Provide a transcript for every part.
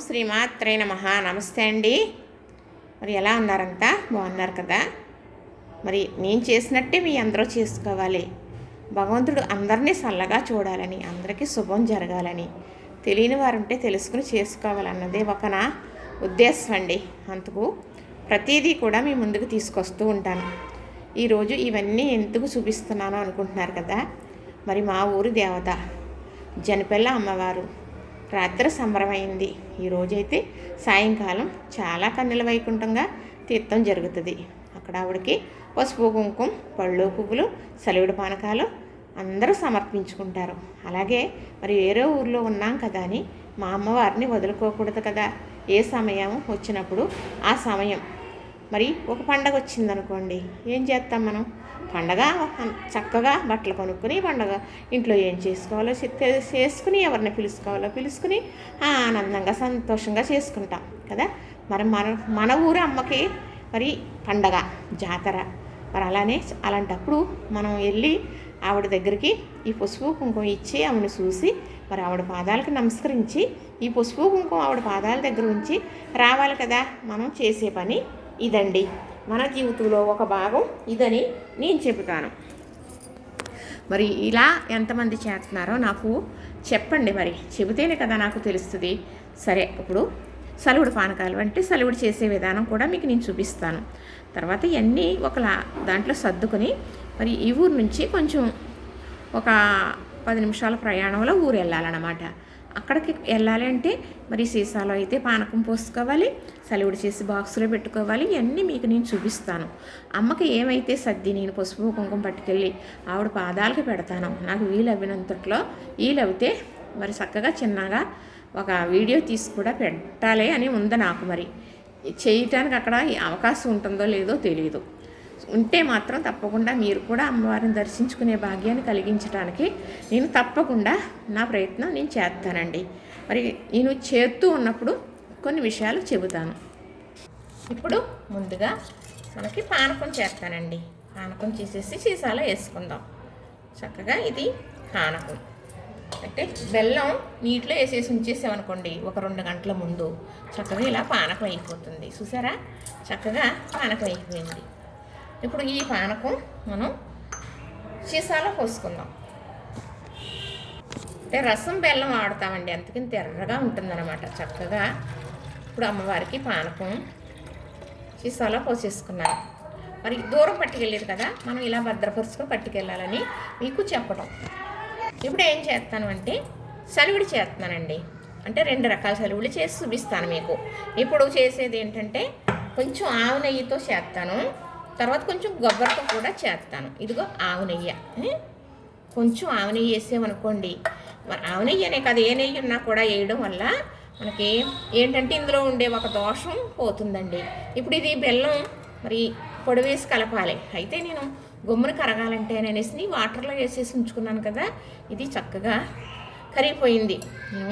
శ్రీమాత్రే నమః. నమస్తే అండి. మరి ఎలా ఉన్నారంతా? బాగున్నారు కదా? మరి నేను చేసినట్టే మీ అందరూ చేసుకోవాలి. భగవంతుడు అందరినీ చల్లగా చూడాలని, అందరికీ శుభం జరగాలని, తెలియని వారుంటే తెలుసుకుని చేసుకోవాలన్నదే ఒక నా ఉద్దేశం అండి. అందుకు ప్రతిదీ కూడా మీ ముందుకు తీసుకొస్తూ ఉంటాను. ఈరోజు ఇవన్నీ ఎందుకు చూపిస్తున్నాను అనుకుంటున్నారు కదా? మరి మా ఊరి దేవత జనపెల్ల అమ్మవారు రాత్రి సంబరమైంది. ఈరోజైతే సాయంకాలం చాలా కన్నుల వైకుంఠంగా తీర్థం జరుగుతుంది. అక్కడ ఆవిడకి పసుపు కుంకుమ, పళ్ళు పువ్వులు, సలివిడి పానకాలు అందరూ సమర్పించుకుంటారు. అలాగే మరి వేరే ఊర్లో ఉన్నాం కదా అని మా అమ్మవారిని వదులుకోకూడదు కదా. ఏ సమయం వచ్చినప్పుడు ఆ సమయం మరి ఒక పండగ వచ్చిందనుకోండి, ఏం చేస్తాం మనం? పండగ చక్కగా బట్టలు కొనుక్కొని పండగ ఇంట్లో ఏం చేసుకోవాలో చేసుకుని, ఎవరిని పిలుచుకుని ఆనందంగా సంతోషంగా చేసుకుంటాం కదా. మరి మన ఊరు అమ్మకి మరి పండగ జాతర. మరి అలాంటప్పుడు మనం వెళ్ళి ఆవిడ దగ్గరికి ఈ పసుపు కుంకుమ ఇచ్చి ఆవిడని చూసి మరి ఆవిడ పాదాలకు నమస్కరించి ఈ పసుపు కుంకుమ ఆవిడ పాదాల దగ్గర ఉంచి రావాలి కదా. మనం చేసే పని ఇదండి. మన జీవితంలో ఒక భాగం ఇదని నేను చెబుతాను. మరి ఇలా ఎంతమంది చేస్తున్నారో నాకు చెప్పండి. మరి చెబితేనే కదా నాకు తెలుస్తుంది. సరే, ఇప్పుడు సలివిడి పానకాలు అంటే సలివిడి చేసే విధానం కూడా మీకు నేను చూపిస్తాను. తర్వాత ఇవన్నీ ఒక దాంట్లో సర్దుకొని మరి ఈ ఊరు నుంచి కొంచెం ఒక 10 నిమిషాల ప్రయాణంలో ఊరు వెళ్ళాలన్నమాట. అక్కడికి వెళ్ళాలి అంటే మరి సీసాలో అయితే పానకం పోసుకోవాలి, సలివిడి చేసి బాక్సులో పెట్టుకోవాలి. ఇవన్నీ మీకు నేను చూపిస్తాను. అమ్మకి ఏమైతే సర్ది నేను పసుపు కుంకుమ పట్టుకెళ్ళి ఆవిడ పాదాలకు పెడతాను. నాకు వీలవ్వినంతట్లో వీలవితే మరి చక్కగా చిన్నగా ఒక వీడియో తీసి కూడా పెట్టాలి అని ఉంది నాకు. మరి చేయటానికి అక్కడ అవకాశం ఉంటుందో లేదో తెలియదు. ఉంటే మాత్రం తప్పకుండా మీరు కూడా అమ్మవారిని దర్శించుకునే భాగ్యాన్ని కలిగించడానికి నేను తప్పకుండా నా ప్రయత్నం నేను చేస్తానండి. మరి నేను చేస్తూ ఉన్నప్పుడు కొన్ని విషయాలు చెబుతాను. ఇప్పుడు ముందుగా మనకి పానకం చేస్తానండి. పానకం చేసేసి సీసాలో వేసుకుందాం. చక్కగా ఇది పానకం అంటే బెల్లం నీటిలో వేసేసి ఉంచేసామనుకోండి ఒక 2 గంటల ముందు చక్కగా ఇలా పానకం అయిపోతుంది. చూసారా, చక్కగా పానకం అయిపోయింది. ఇప్పుడు ఈ పానకం మనం సీసాలో పోసుకుందాం. అంటే రసం బెల్లం వాడతామండి, అందుకని తెర్రగా ఉంటుందన్నమాట. చక్కగా ఇప్పుడు అమ్మవారికి పానకం సీసాలో పోసేసుకున్నాను. మరి దూరం పట్టుకెళ్ళేది కదా, మనం ఇలా భద్రపరుచుకొని పట్టుకెళ్ళాలని మీకు చెప్పడం. ఇప్పుడు ఏం చేస్తాను అంటే సలివిడి చేస్తున్నానండి. అంటే 2 రకాల సలివిడి చేసి చూపిస్తాను మీకు. ఇప్పుడు చేసేది ఏంటంటే కొంచెం ఆవు నెయ్యితో చేస్తాను, తర్వాత కొంచెం కొబ్బరితో కూడా చేస్తాను. ఇదిగో ఆవు నెయ్యి, కొంచెం ఆవు నెయ్యి వేసామనుకోండి. మరి ఆవు నెయ్యి అనే కదా, ఏ నెయ్యి ఉన్నా కూడా వేయడం వల్ల మనకి ఏంటంటే ఇందులో ఉండే ఒక దోషం పోతుందండి. ఇప్పుడు ఇది బెల్లం మరి పొడి వేసి కలపాలి. అయితే నేను గమ్మును కరగాలంటే అనేసి వాటర్లో వేసేసి ఉంచుకున్నాను కదా. ఇది చక్కగా కరిగిపోయింది.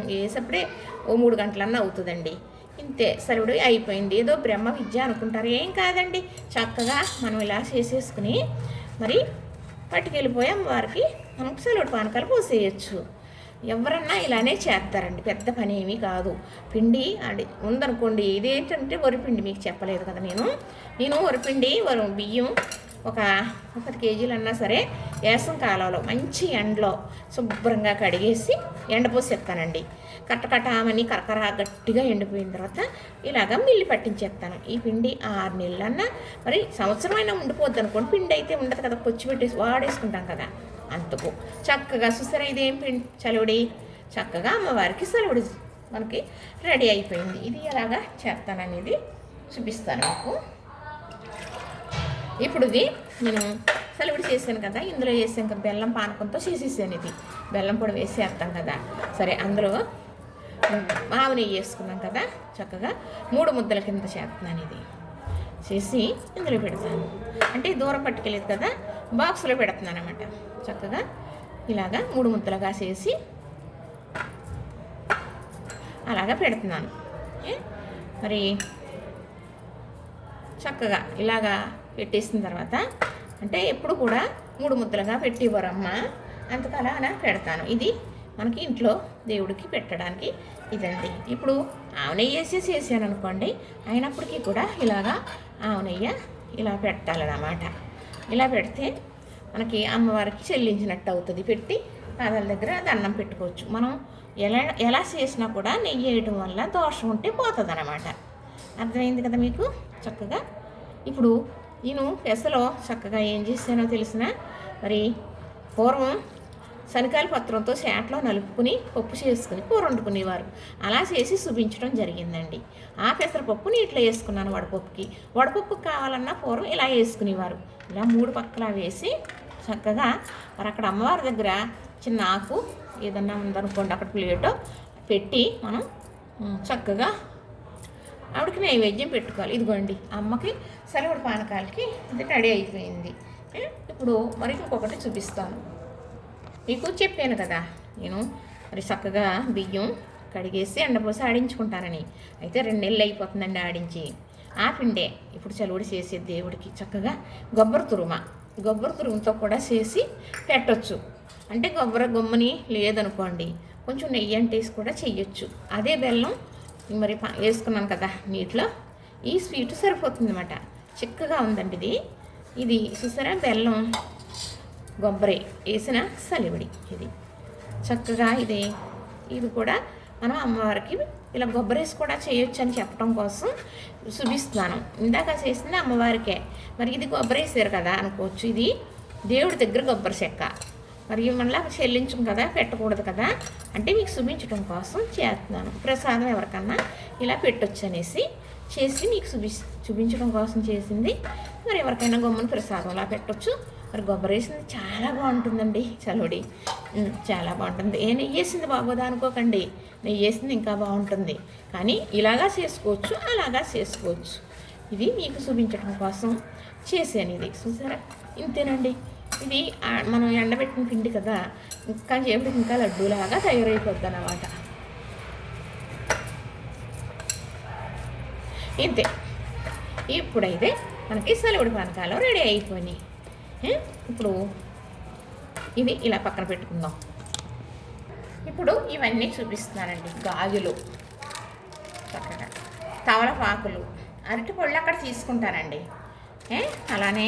వేసేప్పుడే ఓ 3 గంటలన్నా అవుతుందండి. ఇంతే, సలివిడి అయిపోయింది. ఏదో బ్రహ్మ విద్య అనుకుంటారు, ఏం కాదండి. చక్కగా మనం ఇలా చేసేసుకుని మరి పట్టుకెళ్ళిపోయి అమ్మవారికి మనం సలివిడి పానకాలు పోసేయచ్చు. ఎవరన్నా ఇలానే చేస్తారండి, పెద్ద పని ఏమీ కాదు. పిండి అది ఉందనుకోండి, ఇదేంటంటే వరిపిండి మీకు చెప్పలేదు కదా. నేను వరిపిండి బియ్యం ఒక 10 కేజీలన్నా సరే వేసం కాలంలో మంచి ఎండలో శుభ్రంగా కడిగేసి ఎండపోసేస్తానండి. కట్టకటామని కరకర గట్టిగా ఎండిపోయిన తర్వాత ఇలాగ మిల్లి పట్టించేస్తాను. ఈ పిండి 6 నెలలన్నా మరి సంవత్సరమైనా ఉండిపోద్ది అనుకోండి. పిండి అయితే ఉండదు కదా, కొచ్చి పెట్టేసి వాడేసుకుంటాం కదా. అందుకు చక్కగా చూసారా, ఇదేం పిండి సలివిడి. చక్కగా అమ్మవారికి సలివిడి మనకి రెడీ అయిపోయింది. ఇది ఎలాగా చేస్తాననేది చూపిస్తాను మీకు. ఇప్పుడు ఇది నేను సలివిడి చేశాను కదా, ఇందులో వేసాను కదా బెల్లం పానకంతో చేసేసాను. ఇది బెల్లం పొడి వేసేస్తాం కదా. సరే, అందులో ఆవు నెయ్యి వేసుకున్నాం కదా. చక్కగా 3 ముద్దల కింద చేస్తున్నాను. ఇది చేసి ఇందులో పెడతాను. అంటే దూరం పట్టుకెళ్ళేది కదా, బాక్స్లో పెడుతున్నాను అన్నమాట. చక్కగా ఇలాగా 3 ముద్దలుగా చేసి అలాగా పెడుతున్నాను. మరి చక్కగా ఇలాగా పెట్టేసిన తర్వాత అంటే ఎప్పుడు కూడా 3 ముద్దలుగా పెట్టివ్వరమ్మ, అందుకలా అలా పెడతాను. ఇది మనకి ఇంట్లో దేవుడికి పెట్టడానికి ఇదండి. ఇప్పుడు ఆవునెయ్యి వేసేసాను అనుకోండి, అయినప్పటికీ కూడా ఇలాగా ఆవునెయ్య ఇలా పెట్టాలన్నమాట. ఇలా పెడితే మనకి అమ్మవారికి చెల్లించినట్టు అవుతుంది. పెట్టి పాదాల దగ్గర దండం పెట్టుకోవచ్చు. మనం ఎలా చేసినా కూడా నెయ్యి వేయడం వల్ల దోషం ఉంటే పోతుంది అన్నమాట. అర్థమైంది కదా మీకు చక్కగా. ఇప్పుడు నేను పెసలో చక్కగా ఏం చేశానో తెలిసిన, మరి పూర్వం శనకాయల పత్రంతో శాట్లో నలుపుకుని పప్పు చేసుకుని కూర వండుకునేవారు. అలా చేసి చూపించడం జరిగిందండి. ఆ పెసరపప్పు నీటిలో వేసుకున్నాను వడపప్పుకి. వడపప్పుకి కావాలన్నా పూర్వం ఇలా వేసుకునేవారు. ఇలా 3 పక్కలా వేసి చక్కగా మరి అక్కడ అమ్మవారి దగ్గర చిన్న ఆకు ఏదన్నా ఉందనుకోండి, అక్కడ ప్లేటో పెట్టి మనం చక్కగా ఆవిడకి నైవేద్యం పెట్టుకోవాలి. ఇదిగోండి అమ్మకి సలివిడి పానకాలకి ఇది రెడీ అయిపోయింది. ఇప్పుడు మరి ఇంకొకటి చూపిస్తాను. మీకు చెప్పాను కదా నేను మరి చక్కగా బియ్యం కడిగేసి ఎండపోసి ఆడించుకుంటానని. అయితే 2 నెలలు అయిపోతుందండి ఆడించి. ఆ పిండే ఇప్పుడు చలివిడి చేసే దేవుడికి చక్కగా కొబ్బరి తురుముతో కూడా చేసి పెట్టొచ్చు. అంటే గొమ్మని లేదనుకోండి, కొంచెం నెయ్యి అంటేసి కూడా చెయ్యొచ్చు. అదే బెల్లం మరి వేసుకున్నాను కదా నీటిలో, ఈ స్వీట్ సరిపోతుంది అన్నమాట. చిక్కగా ఉందండి ఇది చూసారా, బెల్లం కొబ్బరి వేసిన సలివిడి ఇది చక్కగా. ఇది కూడా మనం అమ్మవారికి ఇలా కొబ్బరి వేసి కూడా చేయొచ్చు అని చెప్పడం కోసం చూపిస్తున్నాను. ఇందాక చేసింది అమ్మవారికే, మరి ఇది కొబ్బరి వేసారు కదా అనుకోవచ్చు. ఇది దేవుడి దగ్గర కొబ్బరి చెక్క, మరి మళ్ళీ చెల్లించం కదా, పెట్టకూడదు కదా అంటే మీకు చూపించడం కోసం చేస్తున్నాను. ప్రసాదం ఎవరికన్నా ఇలా పెట్టొచ్చు అనేసి చేసి మీకు చూపించడం కోసం చేసింది. మరి ఎవరికైనా గమ్మున ప్రసాదంలా పెట్టొచ్చు. మరి కొబ్బరి వేసింది చాలా బాగుంటుందండి చలివిడి, చాలా బాగుంటుంది. నెయ్యి వేసింది బాగోదా అనుకోకండి, నెయ్యి వేసింది ఇంకా బాగుంటుంది. కానీ ఇలాగా చేసుకోవచ్చు, అలాగా చేసుకోవచ్చు. ఇది మీకు చూపించడం కోసం చేశాను. ఇది చూసారా, ఇంతేనండి. ఇది మనం ఎండబెట్టిన పిండి కదా, ఇంకా చేపటికి ఇంకా లడ్డూలాగా తయారైపోద్ది అన్నమాట. ఇంతే. ఇప్పుడైతే మనకి సలివిడి పానకాలు రెడీ అయిపోయినాయి. ఇప్పుడు ఇవి ఇలా పక్కన పెట్టుకుందాం. ఇప్పుడు ఇవన్నీ చూపిస్తున్నానండి. గాజులు, చక్కగా తమలపాకులు, అరటిపళ్ళు అక్కడ తీసుకుంటానండి. అలానే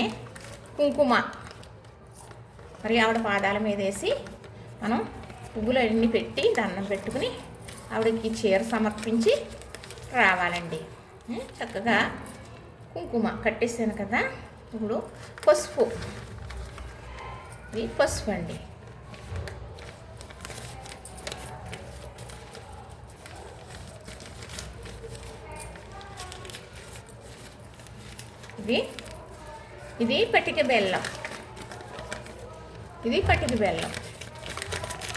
కుంకుమ మరి ఆవిడ పాదాల మీద వేసి మనం పువ్వులు అన్నీ పెట్టి దండం పెట్టుకుని ఆవిడకి చీర సమర్పించి రావాలండి. చక్కగా కుంకుమ కట్టేసాను కదా. ఇప్పుడు పసుపు, ఇది పసుపు అండి. ఇది పటిక బెల్లం, ఇది పటిక బెల్లం.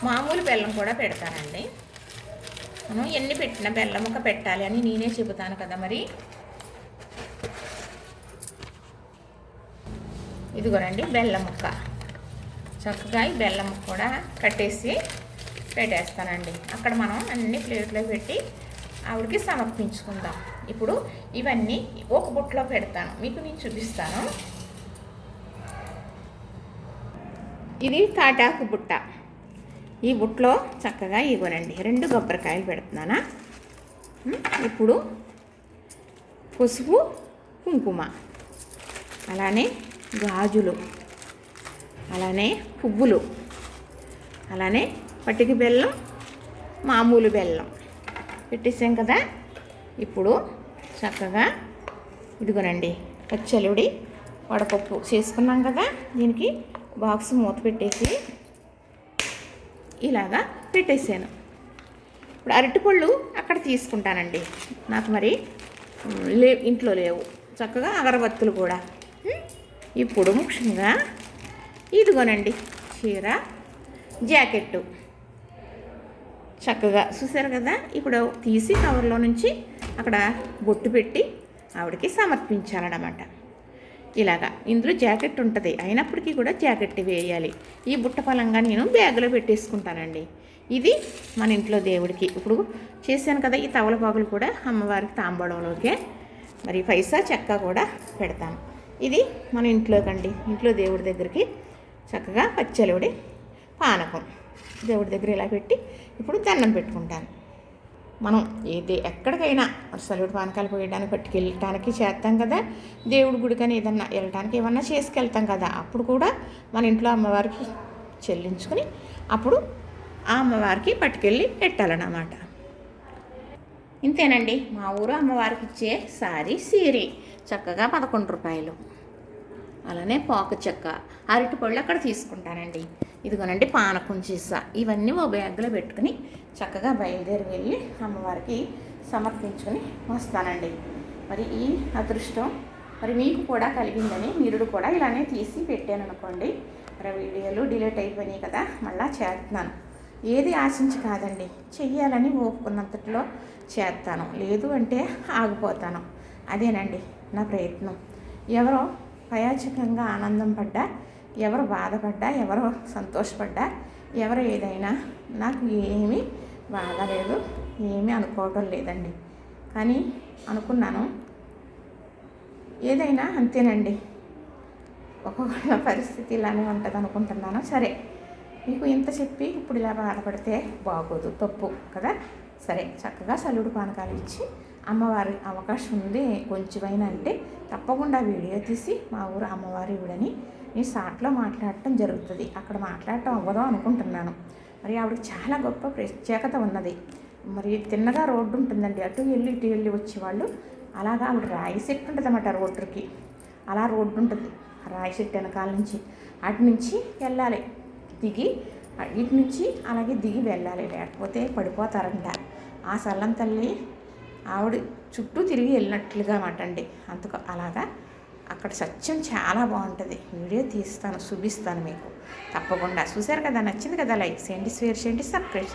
మామూలు బెల్లం కూడా పెడతానండి. మనం ఎన్ని పెట్టిన బెల్లం ఒక పెట్టాలి అని నేనే చెబుతాను కదా. మరి ఇదిగోనండి బెల్లం ముక్క. చక్కగా ఈ బెల్లం ముక్క కూడా కట్టేసి పెట్టేస్తానండి. అక్కడ మనం అన్ని ప్లేట్లో పెట్టి ఆవిడకి సమర్పించుకుందాం. ఇప్పుడు ఇవన్నీ ఒక బుట్టలో పెడతాను, మీకు నేను చూపిస్తాను. ఇది తాటాకు బుట్ట. ఈ బుట్టలో చక్కగా ఇవ్వనండి 2 కొబ్బరికాయలు పెడుతున్నానా. ఇప్పుడు పసుపు, కుంకుమ, అలానే గాజులు, అలానే పువ్వులు, అలానే పటిక బెల్లం, మామూలు బెల్లం పెట్టేసాం కదా. ఇప్పుడు చక్కగా ఇదిగోనండి పచ్చలివిడి వడపప్పు చేసుకున్నాం కదా. దీనికి బాక్స్ మూత పెట్టేసి ఇలాగా పెట్టేసాను. ఇప్పుడు అరటిపళ్ళు అక్కడ తీసుకుంటానండి, నాకు మరి ఇంట్లో లేవు. చక్కగా అగరబత్తులు కూడా. ఇప్పుడు ముఖ్యంగా ఇదిగోనండి చీర, జాకెట్టు చక్కగా చూసారు కదా. ఇప్పుడు తీసి కవర్లో నుంచి అక్కడ బొట్టు పెట్టి ఆవిడకి సమర్పించాలన్నమాట. ఇలాగా ఇందులో జాకెట్ ఉంటుంది, అయినప్పటికీ కూడా జాకెట్ వేయాలి. ఈ బుట్ట పలంగా నేను బ్యాగులో పెట్టేసుకుంటానండి. ఇది మన ఇంట్లో దేవుడికి ఇప్పుడు చేశాను కదా. ఈ తవలపాకులు కూడా అమ్మవారికి తాంబూలంలోకే మరి పైసా చెక్క కూడా పెడతాను. ఇది మన ఇంట్లోకండి, ఇంట్లో దేవుడి దగ్గరికి చక్కగా పచ్చలివిడి పానకం దేవుడి దగ్గర ఇలా పెట్టి ఇప్పుడు దండం పెట్టుకుంటాను. మనం ఎక్కడికైనా సలుడు పానకాలు పోయడానికి పట్టుకెళ్ళటానికి చేస్తాం కదా, దేవుడి గుడికని ఏదన్నా వెళ్ళటానికి ఏమన్నా చేసుకెళ్తాం కదా, అప్పుడు కూడా మన ఇంట్లో అమ్మవారికి చెల్లించుకుని అప్పుడు ఆ అమ్మవారికి పట్టుకెళ్ళి పెట్టాలన్నమాట. ఇంతేనండి మా ఊరు అమ్మవారికి ఇచ్చే సారీ సీరీ చక్కగా 11 రూపాయలు. అలానే పోక చెక్క, అరటిపళ్ళు అక్కడ తీసుకుంటానండి. ఇదిగోనండి పానకం సీసా, ఇవన్నీ ఓ బ్యాగ్లో పెట్టుకుని చక్కగా బయలుదేరి వెళ్ళి అమ్మవారికి సమర్పించుకొని వస్తానండి. మరి ఈ అదృష్టం మరి మీకు కూడా కలిగిందని మీరు కూడా ఇలానే తీసి పెట్టాను అనుకోండి. మరి వీడియోలు డిలీట్ అయిపోయినాయి కదా, మళ్ళీ చేస్తున్నాను. ఏది ఆశించి కాదండి, చెయ్యాలని ఓపుకున్నంతట్లో చేస్తాను, లేదు అంటే ఆగిపోతాను. అదేనండి నా ప్రయత్నం. ఎవరో పయాచికంగా ఆనందం పడ్డా, ఎవరు బాధపడ్డా, ఎవరు సంతోషపడ్డా, ఎవరు ఏదైనా నాకు ఏమీ బాధలేదు, ఏమీ అనుకోవటం లేదండి. కానీ అనుకున్నాను ఏదైనా అంతేనండి, ఒక్కొక్క పరిస్థితి ఇలానే ఉంటుంది అనుకుంటున్నాను. సరే, మీకు ఇంత చెప్పి ఇప్పుడు ఇలా బాధపడితే బాగోదు, తప్పు కదా. సరే, చక్కగా సల్లుడు పానకాలు ఇచ్చి అమ్మవారి అవకాశం ఉంది కొంచెమైనా అంటే తప్పకుండా వీడియో తీసి మా ఊరు అమ్మవారి ఊడని నీ సాట్లో మాట్లాడటం జరుగుతుంది. అక్కడ మాట్లాడటం అవ్వదో అనుకుంటున్నాను. మరి ఆవిడకి చాలా గొప్ప ప్రత్యేకత ఉన్నది. మరి తిన్నగా రోడ్డు ఉంటుందండి, అటు వెళ్ళి ఇటు వెళ్ళి వచ్చేవాళ్ళు. అలాగా ఆవిడ రాయి సెట్ ఉంటుంది అన్నమాట రోడ్డుకి, అలా రోడ్డు ఉంటుంది రాయి సెట్ వెనకాల నుంచి. అటు నుంచి వెళ్ళాలి, దిగి ఇటు నుంచి అలాగే దిగి వెళ్ళాలి, లేకపోతే పడిపోతారంట. ఆ సల్లం తల్లి ఆవిడ చుట్టూ తిరిగి వెళ్ళినట్లుగా మాట అండి. అందుకు అలాగా అక్కడ సత్యం చాలా బాగుంటుంది. వీడియో తీస్తాను, చూపిస్తాను మీకు తప్పకుండా. చూశారు కదా, నచ్చింది కదా, లైక్ చేయండి, షేర్ చేయండి, సబ్స్క్రైబ్ చేయండి.